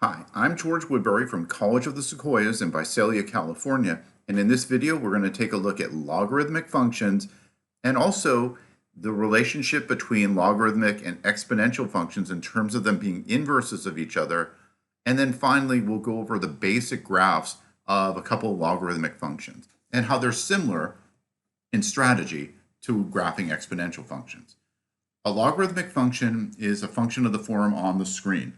Hi, I'm George Woodbury from College of the Sequoias in Visalia, California, and in this video we're going to take a look at logarithmic functions and also the relationship between logarithmic and exponential functions in terms of them being inverses of each other, and then finally we'll go over the basic graphs of a couple of logarithmic functions and how they're similar in strategy to graphing exponential functions. A logarithmic function is a function of the form on the screen.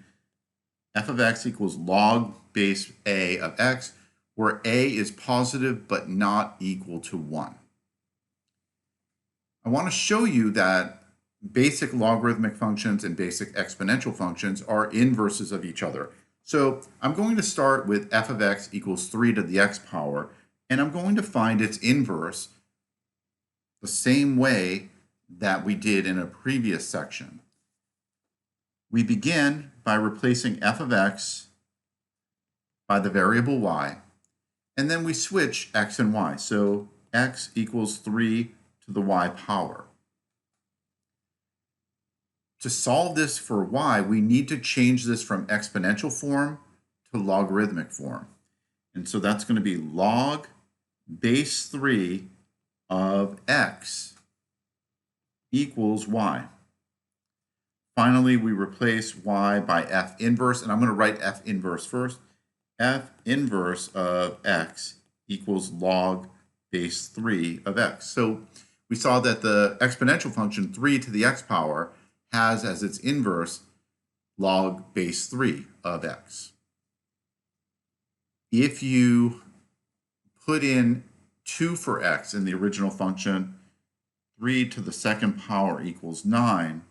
F of x equals log base a of x, where a is positive but not equal to 1. I want to show you that basic logarithmic functions and basic exponential functions are inverses of each other. So I'm going to start with f of x equals 3 to the x power, and I'm going to find its inverse the same way that we did in a previous section. We begin by replacing f of x by the variable y, and then we switch x and y. So x equals 3 to the y power. To solve this for y, we need to change this from exponential form to logarithmic form. And so that's going to be log base 3 of x equals y. Finally, we replace y by f inverse, and I'm going to write f inverse first. F inverse of x equals log base 3 of x. So we saw that the exponential function 3 to the x power has as its inverse log base 3 of x. If you put in 2 for x in the original function, 3 to the second power equals 9.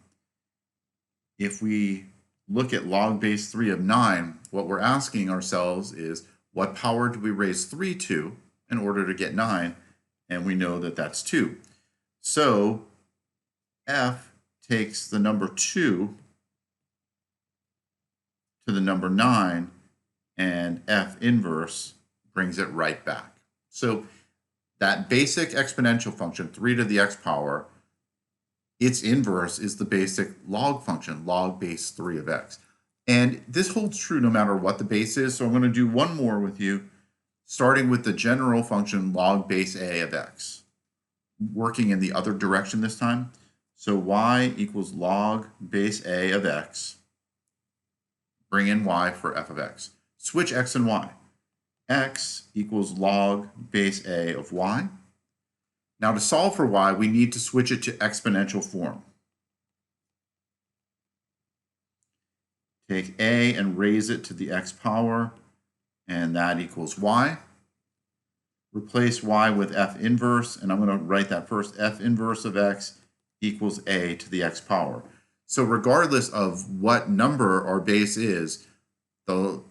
If we look at log base 3 of 9, what we're asking ourselves is, what power do we raise 3 to in order to get 9? And we know that that's 2. So f takes the number 2 to the number 9, and f inverse brings it right back. So that basic exponential function, 3 to the x power, its inverse is the basic log function, log base 3 of x. And this holds true no matter what the base is. So I'm going to do one more with you, starting with the general function log base a of x, working in the other direction this time. So y equals log base a of x. Bring in y for f of x. Switch x and y. X equals log base a of y. Now to solve for y, we need to switch it to exponential form. Take a and raise it to the x power, and that equals y. Replace y with f inverse, and I'm going to write that first. F inverse of x equals a to the x power. So regardless of what number our base is, the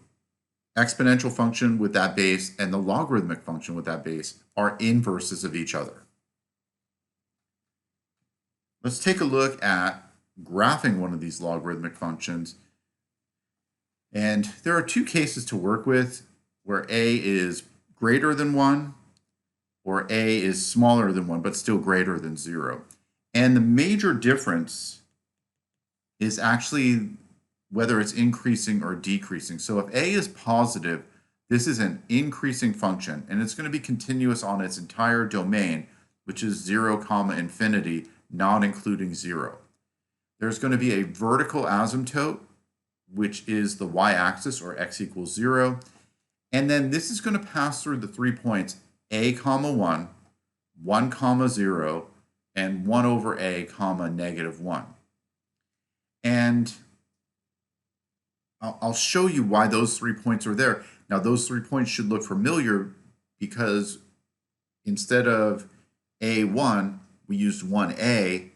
exponential function with that base and the logarithmic function with that base are inverses of each other. Let's take a look at graphing one of these logarithmic functions. And there are two cases to work with where a is greater than 1 or a is smaller than 1 but still greater than 0. And the major difference is actually whether it's increasing or decreasing. So if a is positive, this is an increasing function, and it's going to be continuous on its entire domain, which is 0, infinity, not including 0. There's going to be a vertical asymptote, which is the y-axis, or x equals 0. And then this is going to pass through the 3 points a, 1, 1, 0, and 1 over a, negative 1. And I'll show you why those 3 points are there. Now, those 3 points should look familiar because instead of a1, we used 1a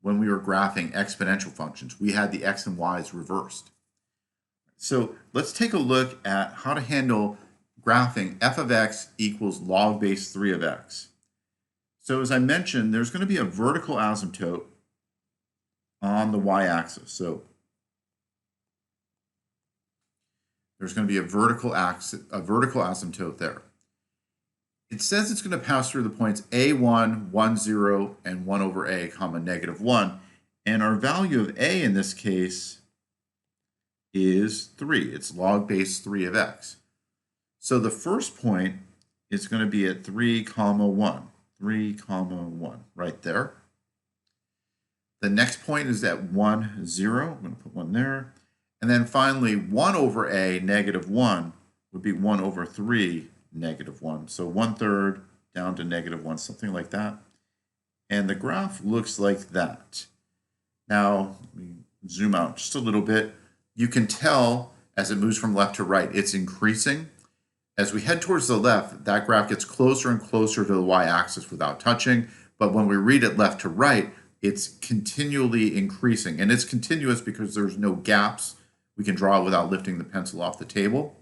when we were graphing exponential functions. We had the x and y's reversed. So let's take a look at how to handle graphing f of x equals log base 3 of x. So as I mentioned, there's going to be a vertical asymptote on the y-axis. So there's going to be a vertical asymptote there. It says it's going to pass through the points a1, 1, 0, and 1 over a, negative 1. And our value of a in this case is 3. It's log base 3 of x. So the first point is going to be at 3, 1. 3, 1, right there. The next point is at 1, 0. I'm going to put 1 there. And then finally, 1 over a, -1, would be 1 over 3, -1. So 1/3 down to -1, something like that. And the graph looks like that. Now, let me zoom out just a little bit. You can tell as it moves from left to right, it's increasing. As we head towards the left, that graph gets closer and closer to the y-axis without touching. But when we read it left to right, it's continually increasing. And it's continuous because there's no gaps. We can draw it without lifting the pencil off the table.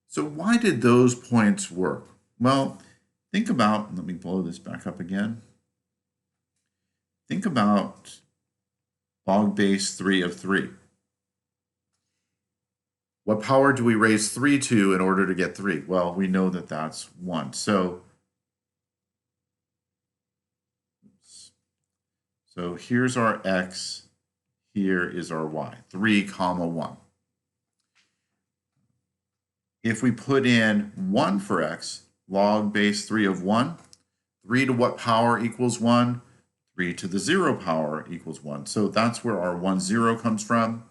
So why did those points work? Well, think about, let me blow this back up again. Think about log base 3 of 3. What power do we raise 3 to in order to get 3? Well, we know that that's 1. So here's our x, here is our y, 3, 1. If we put in 1 for x, log base 3 of 1, 3 to what power equals 1? 3 to the 0 power equals 1. So that's where our 1, 0 comes from.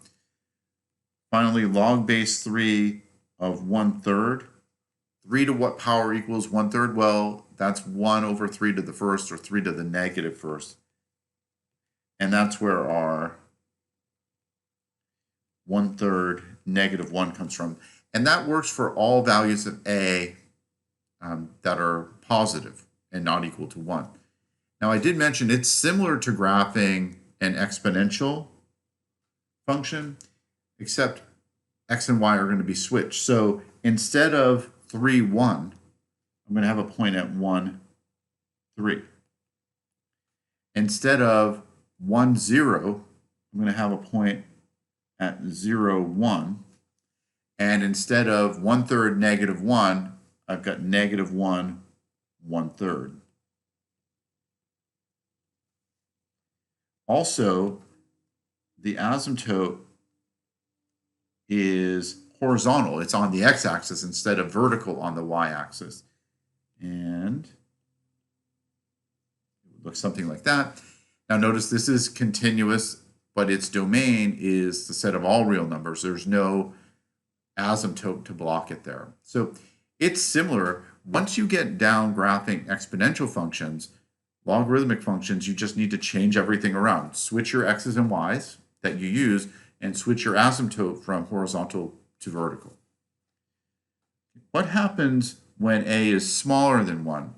Finally, log base 3 of 1/3. 3 to what power equals 1/3? Well, that's 1 over 3 to the first, or 3 to the negative first. And that's where our 1/3 -1 comes from. And that works for all values of a that are positive and not equal to 1. Now, I did mention it's similar to graphing an exponential function, except x and y are going to be switched. So instead of 3, 1, I'm going to have a point at 1, 3. Instead of 1, 0, I'm going to have a point at 0, 1. And instead of 1/3 -1, I've got -1, 1/3. Also, the asymptote is horizontal. It's on the x-axis instead of vertical on the y-axis. And it would look something like that. Now notice this is continuous, but its domain is the set of all real numbers. There's no asymptote to block it there. So it's similar. Once you get down graphing exponential functions, logarithmic functions, you just need to change everything around. Switch your x's and y's that you use and switch your asymptote from horizontal to vertical. What happens when a is smaller than 1?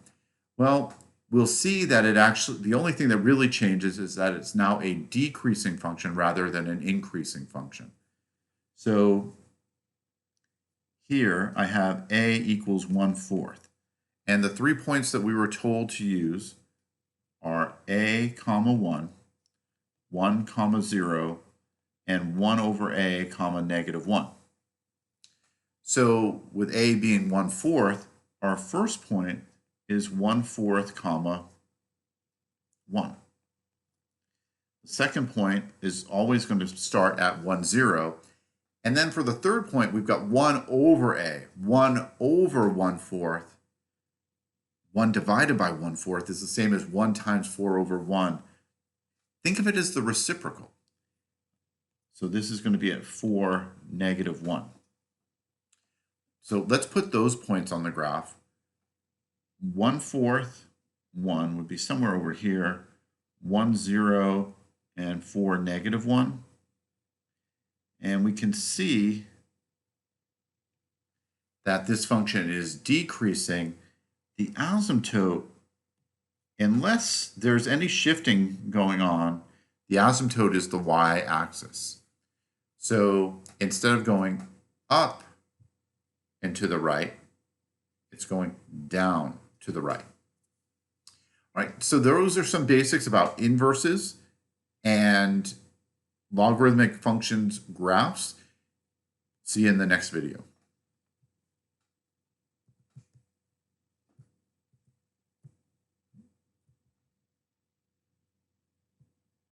Well, we'll see that the only thing that really changes is that it's now a decreasing function rather than an increasing function. So here I have a equals 1/4. And the 3 points that we were told to use are a, 1, 1, 0, and 1 over a, -1. So with a being 1/4, our first point is 1/4, 1. The second point is always going to start at 1, 0. And then for the third point, we've got 1 over a, 1 over 1/4. 1 divided by 1/4 is the same as 1 times 4 over 1. Think of it as the reciprocal. So this is going to be at 4, -1. So let's put those points on the graph. 1/4, 1 would be somewhere over here. 1, 0, and 4, -1. And we can see that this function is decreasing. The asymptote, unless there's any shifting going on, the asymptote is the y-axis. So instead of going up and to the right, it's going down to the right. All right, so those are some basics about inverses and logarithmic functions graphs. See you in the next video.